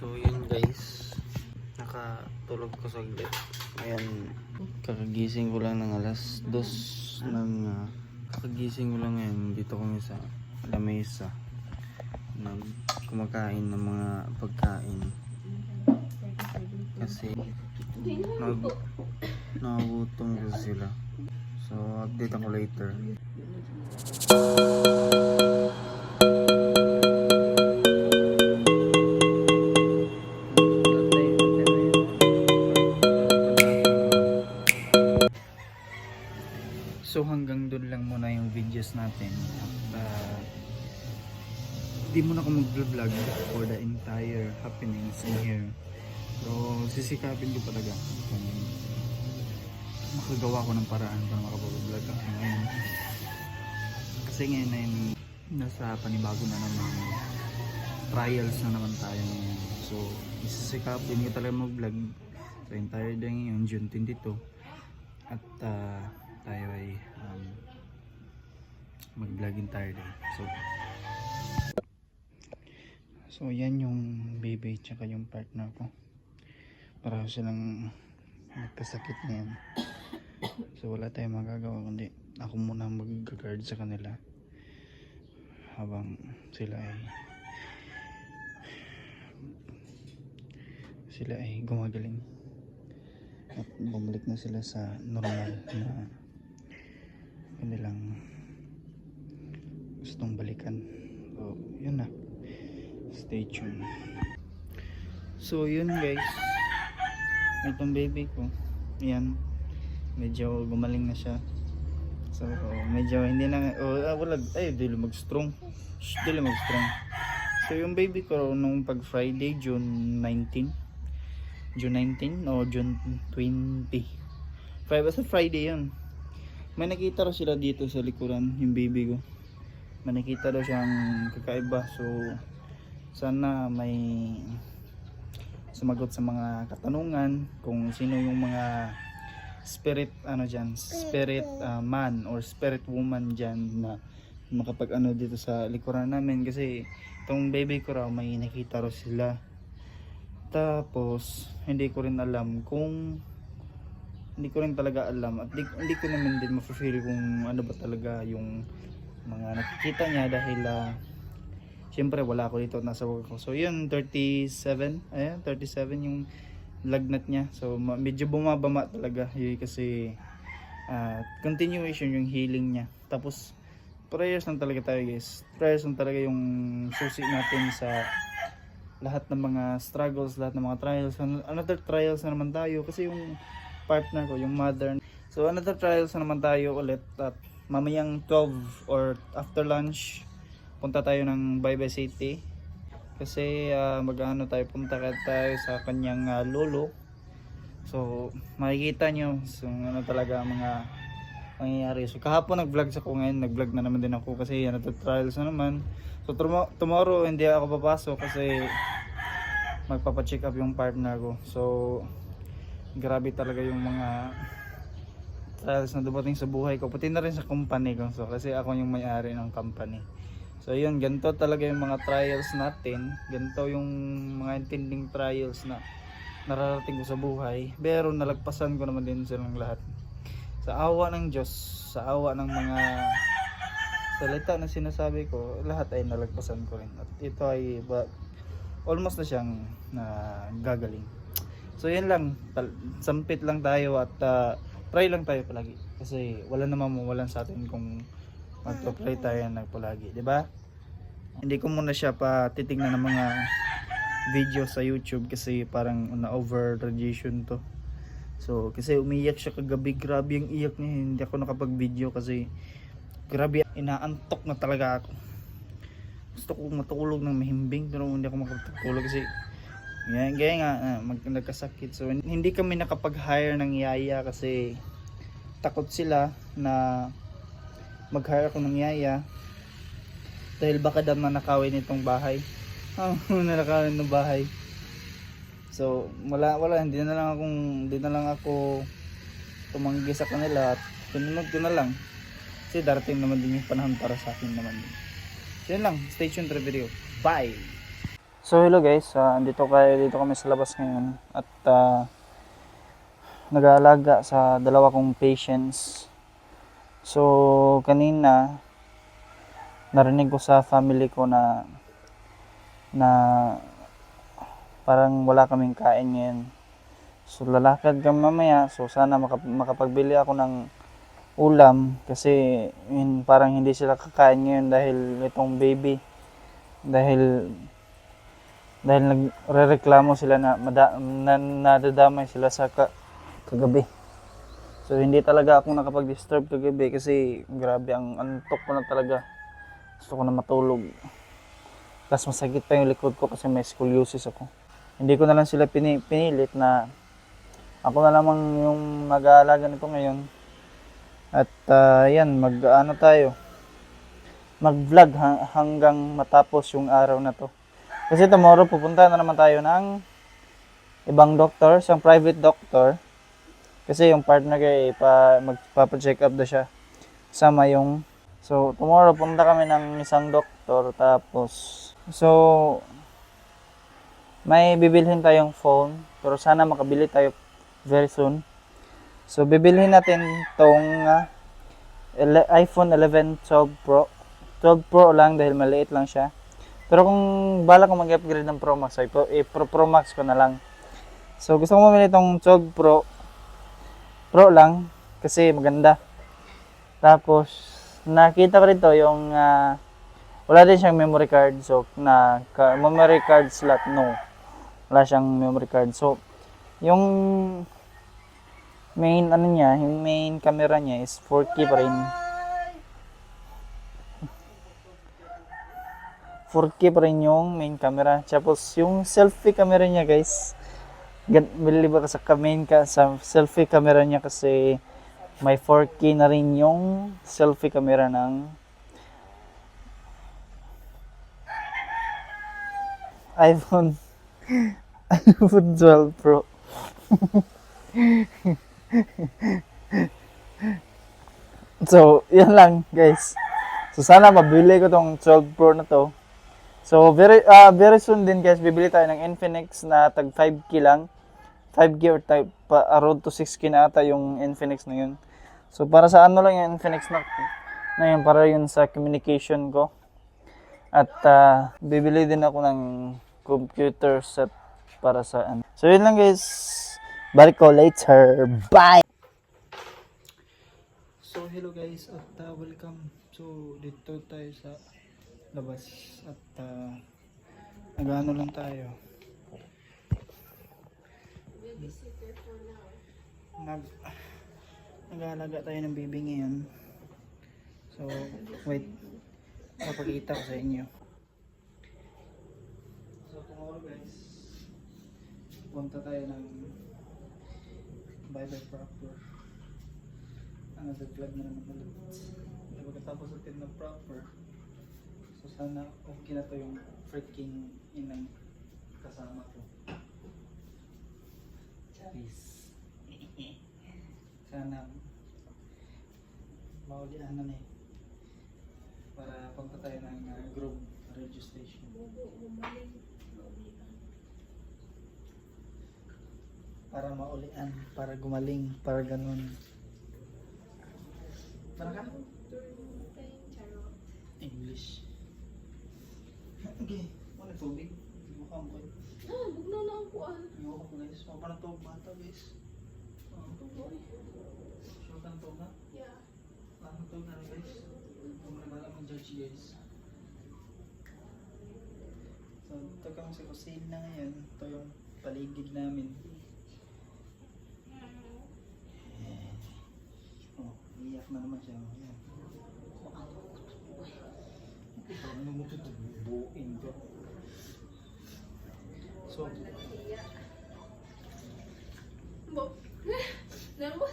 So yun guys, nakatulog ko saglit. Ayan, kakagising ko lang ng alas 2 ng kakagising ko lang ngayon. Dito kami sa lamesa kumakain ng mga pagkain kasi nagutom ko sila. So update ako later. So hanggang doon lang muna yung videos natin. Di muna ako mag-vlog for the entire happenings in here. So sisikapin ko talaga kung makagawa ko ng paraan para makapag-vlog ako ngayon. Kasi ngayon ay nasa panibago na naman, trials na naman tayo ngayon. So sisikapin ko talaga mag-vlog sa entire day ngayon, June 22. At tayo ay mag-vlog entire day. So yan yung baby tsaka yung partner ko. Para silang magkasakit ngayon. So wala tayong magagawa kundi ako muna mag-guard sa kanila habang sila ay gumagaling at bumalik na sila sa normal na kanilang gustong balikan. So yun na, stay tuned. So yun guys, itong baby ko, yan, medyo gumaling na siya. So medyo hindi na dili mag-strong. So yung baby ko nung pag Friday, June 19 o June 20, basta Friday yun, may nakita raw sila dito sa likuran, yung baby ko. May nakita daw siyang kakaiba. So sana may sumagot sa mga katanungan kung sino yung mga spirit spirit man or spirit woman dyan na makapag dito sa likuran namin. Kasi itong baby ko raw may nakita raw sila. Tapos hindi ko rin talaga alam at hindi ko naman din ma-feel kung ano ba talaga yung mga nakikita niya dahil syempre wala ako dito, nasa work ko. So yun, 37 yung lagnat niya. So medyo bumabama talaga yun kasi continuation yung healing niya. Tapos prayers lang talaga tayo guys. Prayers lang talaga yung susi natin sa lahat ng mga struggles, lahat ng mga trials. Another trials na naman tayo kasi yung partner ko, yung mother. So another trials na naman tayo ulit. At mamayang 12 or after lunch punta tayo ng Baybay City kasi punta tayo sa kanyang lolo. So makikita nyo talaga mga mangyayari. So kahapon nag-vlog ako, ngayon nag-vlog na naman din ako kasi trials na naman. So tomorrow hindi ako papasok kasi magpapacheck up yung partner ko. So grabe talaga yung mga trials na dumating sa buhay ko, pati na rin sa company ko. So kasi ako yung may-ari ng company. So yun, ganito talaga yung mga trials natin. Ganito yung mga intending trials na nararating ko sa buhay. Pero nalagpasan ko naman din silang lahat. Sa awa ng Diyos, sa awa ng mga salita na sinasabi ko, lahat ay nalagpasan ko rin. At ito ay almost na siyang gagaling. So yan lang, sampit lang tayo at try lang tayo palagi. Kasi wala namang mawalan sa atin kung magpa-pray tayo palagi, di ba? Hindi ko muna siya pa titignan ng mga video sa YouTube kasi parang na-over radiation to. So kasi umiyak siya kagabi, grabe yung iyak niya. Hindi ako nakapag-video kasi grabe, inaantok na talaga ako. Gusto ko matulog ng mahimbing pero hindi ako makapagtulog kasi gaya nga nagkasakit. So hindi kami nakapag-hire ng yaya kasi takot sila na mag-hire ako ng yaya dahil baka daw manakawin itong bahay. Nanakawin ng bahay. So wala, hindi na lang ako tumanggi sa kanila at tinunod ko na lang kasi darating naman din yung panahon para sa akin naman. So yun lang, stay tuned to the video. Bye! So hello guys, dito kami sa labas ngayon at nag-aalaga sa dalawa kong patients. So kanina narinig ko sa family ko na parang wala kaming kain ngayon. So lalakad kami mamaya, so sana makapagbili ako ng ulam kasi parang hindi sila kakain ngayon dahil itong baby. Dahil nagrereklamo sila na nadadamay sila sa kagabi. So hindi talaga ako nakapag-disturb kagabi kasi grabe ang antok ko na talaga. Gusto ko na matulog. Tapos masakit pa yung likod ko kasi may scoliosis ako. Hindi ko na lang sila pinilit na ako na lamang yung mag-aalaga nito ngayon. At yan, mag-vlog hanggang matapos yung araw na to. Kasi tomorrow pupunta na naman tayo ng ibang doctor, isang private doctor. Kasi yung partner ko magpapa-check up na siya. Sama yung so tomorrow punta kami ng isang doktor tapos may bibilhin tayong phone pero sana makabili tayo very soon. So bibilhin natin tong iPhone 11 12 Pro. 12 Pro lang dahil maliit lang siya. Pero kung bala ko mag-upgrade ng Pro Max, Pro Max ko na lang. So gusto ko mamili itong 12 Pro lang kasi maganda. Tapos nakita ko rito yung wala din siyang memory card. So memory card slot, no. Wala siyang memory card. So yung main camera niya is 4K pa rin. 4K pa rin yung main camera. Tapos yung selfie camera niya guys, believe ka sa selfie camera niya kasi may 4K na rin yung selfie camera ng iPhone 12 Pro. So, yan lang guys. So sana mabili ko tong 12 Pro na to. So very soon din guys, bibili tayo ng Infinix na tag 5K lang. 5K or around to 6K na ata yung Infinix na yun. So para sa ano lang yung Infinix na yun, para yun sa communication ko. At bibili din ako ng computer set para sa ano. So yun lang guys. Balik ko later. Bye! So hello guys at welcome. So dito tayo sa labas at nag-ano lang tayo. Nag-aalaga tayo ng baby ngayon. So wait, papakita ko sa inyo. So tomorrow guys, punta tayo ng bye-bye proper. Nag-vlog na naman ulit. Pagkatapos natin na proper, so sana okay na to yung freaking inang kasama ko. Charis. Sana maulian na eh. Para punta tayo ng group radio station. Para maulian, para gumaling, para ganun. Para ka? English. Okay, wala tubig. Mukha mo kayo. Bugnaw na ang kuan. Ayoko ko guys. Mukha na tubig bata guys. Tuboy. Short ang tubig na? Yeah. Ang tubig na guys. Huwag na bala mong judge guys. So, ito kami sa kusina ngayon. Ito yung paligid namin. Oh, iyak na naman siya. Ayan. Ano mo ito? Buuin ko. So, Bo. Namo.